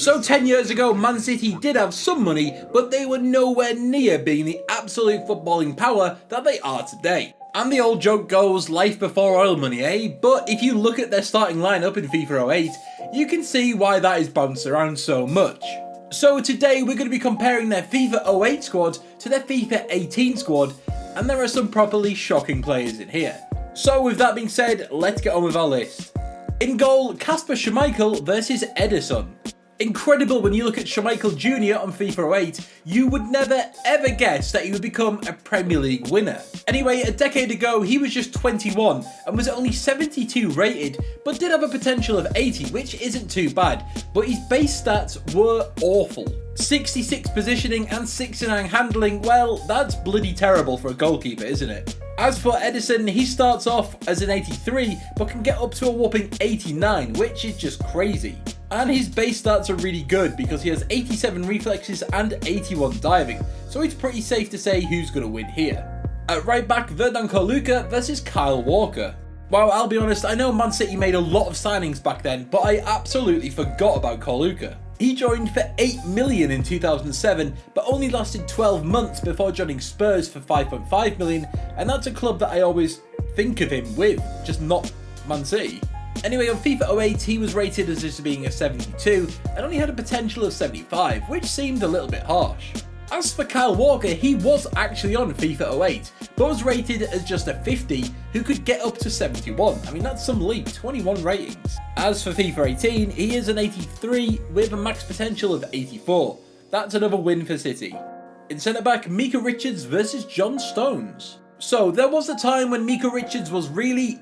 So 10 years ago, Man City did have some money, but they were nowhere near being the absolute footballing power that they are today. And the old joke goes, life before oil money, eh? But if you look at their starting lineup in FIFA 08, you can see why that is bounced around so much. So today we're going to be comparing their FIFA 08 squad to their FIFA 18 squad, and there are some properly shocking players in here. So with that being said, let's get on with our list. In goal, Kasper Schmeichel versus Ederson. Incredible when you look at Schmeichel Jr. on FIFA 08, you would never ever guess that he would become a Premier League winner. Anyway, a decade ago he was just 21 and was only 72 rated, but did have a potential of 80, which isn't too bad, but his base stats were awful. 66 positioning and 69 handling, well, that's bloody terrible for a goalkeeper, isn't it? As for Ederson, he starts off as an 83, but can get up to a whopping 89, which is just crazy. And his base stats are really good because he has 87 reflexes and 81 diving, so it's pretty safe to say who's going to win here. At right back, Verdan Corluka versus Kyle Walker. Well, I'll be honest, I know Man City made a lot of signings back then, but I absolutely forgot about Corluka. He joined for 8 million in 2007, but only lasted 12 months before joining Spurs for 5.5 million, and that's a club that I always think of him with, just not Man City. Anyway, on FIFA 08 he was rated as just being a 72 and only had a potential of 75, which seemed a little bit harsh. As for Kyle Walker, he was actually on FIFA 08, but was rated as just a 50 who could get up to 71. I mean, that's some leap, 21 ratings. As for FIFA 18, he is an 83 with a max potential of 84. That's another win for City. In centre back, Micah Richards versus John Stones. So there was a time when Micah Richards was really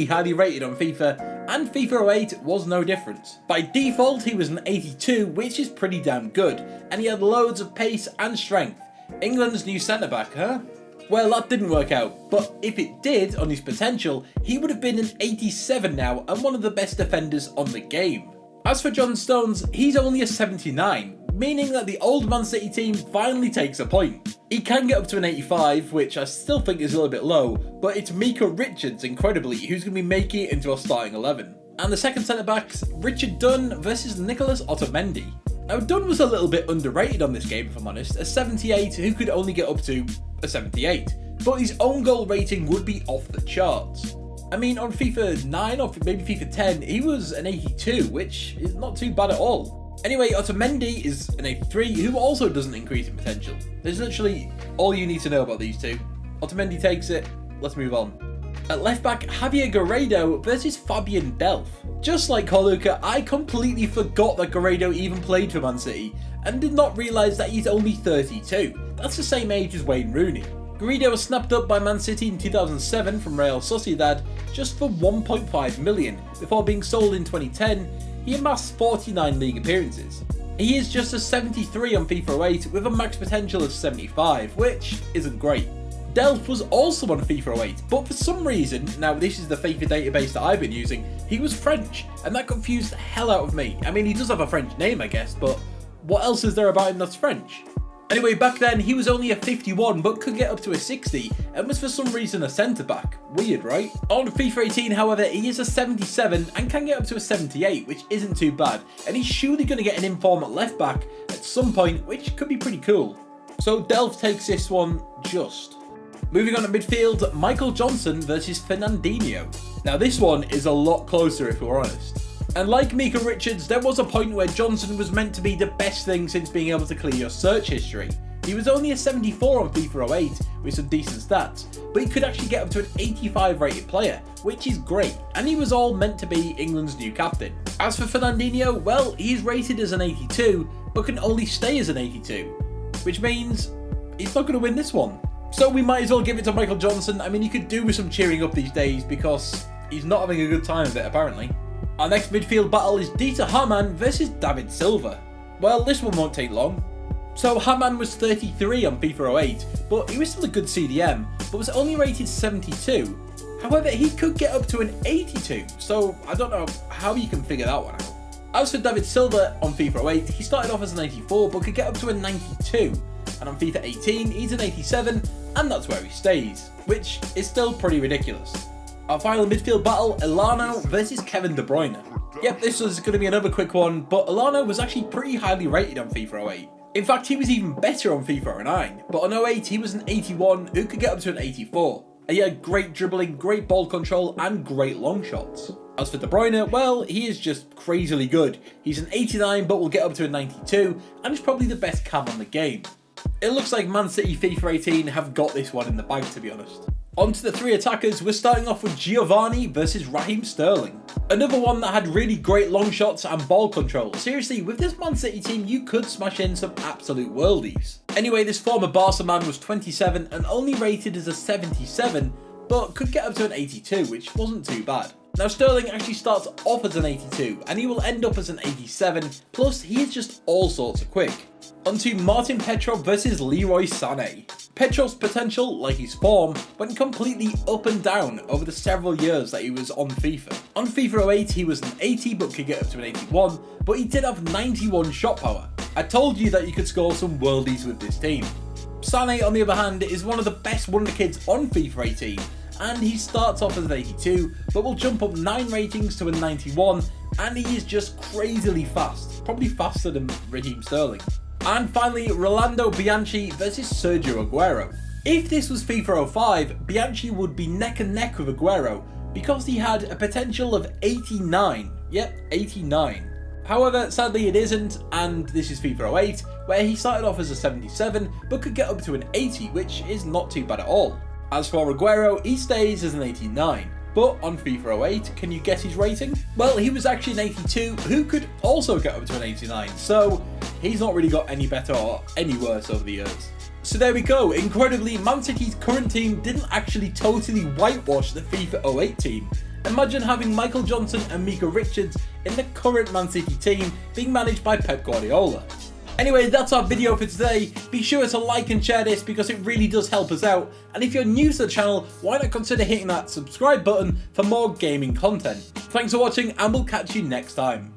highly rated on FIFA, and FIFA 08 was no different. By default he was an 82, which is pretty damn good, and he had loads of pace and strength. England's new centre back, huh? Well, that didn't work out, but if it did on his potential, he would have been an 87 now and one of the best defenders on the game. As for John Stones, he's only a 79, meaning that the old Man City team finally takes a point. He can get up to an 85, which I still think is a little bit low, but it's Micah Richards, incredibly, who's going to be making it into our starting 11. And the second centre backs, Richard Dunn versus Nicolas Otamendi. Now Dunn was a little bit underrated on this game, if I'm honest, a 78 who could only get up to a 78, but his own goal rating would be off the charts. I mean, on FIFA 9 or maybe FIFA 10, he was an 82, which is not too bad at all. Anyway, Otamendi is an 83 who also doesn't increase in potential. There's literally all you need to know about these two. Otamendi takes it, let's move on. At left back, Javier Garrido versus Fabian Delph. Just like Corluka, I completely forgot that Garrido even played for Man City and did not realise that he's only 32. That's the same age as Wayne Rooney. Garrido was snapped up by Man City in 2007 from Real Sociedad just for 1.5 million before being sold in 2010. He amassed 49 league appearances. He is just a 73 on FIFA 08 with a max potential of 75, which isn't great. Delph was also on FIFA 08, but for some reason, now this is the FIFA database that I've been using, he was French, and that confused the hell out of me. I mean, he does have a French name, I guess, but what else is there about him that's French? Anyway, back then he was only a 51 but could get up to a 60 and was for some reason a centre back. Weird, right? On FIFA 18, however, he is a 77 and can get up to a 78, which isn't too bad, and he's surely going to get an inform at left back at some point, which could be pretty cool. So Delph takes this one just. Moving on to midfield, Michael Johnson versus Fernandinho. Now this one is a lot closer if we're honest. And like Micah Richards, there was a point where Johnson was meant to be the best thing since being able to clear your search history. He was only a 74 on FIFA 08 with some decent stats, but he could actually get up to an 85 rated player, which is great, and he was all meant to be England's new captain. As for Fernandinho, well, he's rated as an 82, but can only stay as an 82, which means he's not going to win this one. So we might as well give it to Michael Johnson. I mean, you could do with some cheering up these days because he's not having a good time of it apparently. Our next midfield battle is Dieter Hamann versus David Silva. Well, this one won't take long. So Hamann was 33 on FIFA 08, but he was still a good CDM, but was only rated 72. However, he could get up to an 82, so I don't know how you can figure that one out. As for David Silva on FIFA 08, he started off as an 84, but could get up to a 92. And on FIFA 18, he's an 87, and that's where he stays, which is still pretty ridiculous. Our final midfield battle, Elano versus Kevin De Bruyne. Yep, this was going to be another quick one, but Alano was actually pretty highly rated on FIFA 08. In fact, he was even better on FIFA 09, but on 08 he was an 81 who could get up to an 84. And he had great dribbling, great ball control, and great long shots. As for De Bruyne, well, he is just crazily good. He's an 89 but will get up to a 92, and is probably the best cam on the game. It looks like Man City FIFA 18 have got this one in the bag, to be honest. On to the three attackers, we're starting off with Giovanni versus Raheem Sterling. Another one that had really great long shots and ball control. Seriously, with this Man City team, you could smash in some absolute worldies. Anyway, this former Barca man was 27 and only rated as a 77, but could get up to an 82, which wasn't too bad. Now Sterling actually starts off as an 82, and he will end up as an 87, plus he is just all sorts of quick. Onto Martin Petrov versus Leroy Sané. Petrov's potential, like his form, went completely up and down over the several years that he was on FIFA. On FIFA 08 he was an 80 but could get up to an 81, but he did have 91 shot power. I told you that you could score some worldies with this team. Sané, on the other hand, is one of the best wonder kids on FIFA 18, and he starts off as an 82, but will jump up 9 ratings to a 91, and he is just crazily fast, probably faster than Raheem Sterling. And finally, Rolando Bianchi versus Sergio Aguero. If this was FIFA 05, Bianchi would be neck and neck with Aguero, because he had a potential of 89, yep, 89. However, sadly it isn't, and this is FIFA 08, where he started off as a 77, but could get up to an 80, which is not too bad at all. As for Aguero, he stays as an 89, but on FIFA 08, can you guess his rating? Well, he was actually an 82, who could also get up to an 89, so he's not really got any better or any worse over the years. So there we go, incredibly, Man City's current team didn't actually totally whitewash the FIFA 08 team. Imagine having Michael Johnson and Mika Richards in the current Man City team being managed by Pep Guardiola. Anyway, that's our video for today. Be sure to like and share this because it really does help us out. And if you're new to the channel, why not consider hitting that subscribe button for more gaming content. Thanks for watching and we'll catch you next time.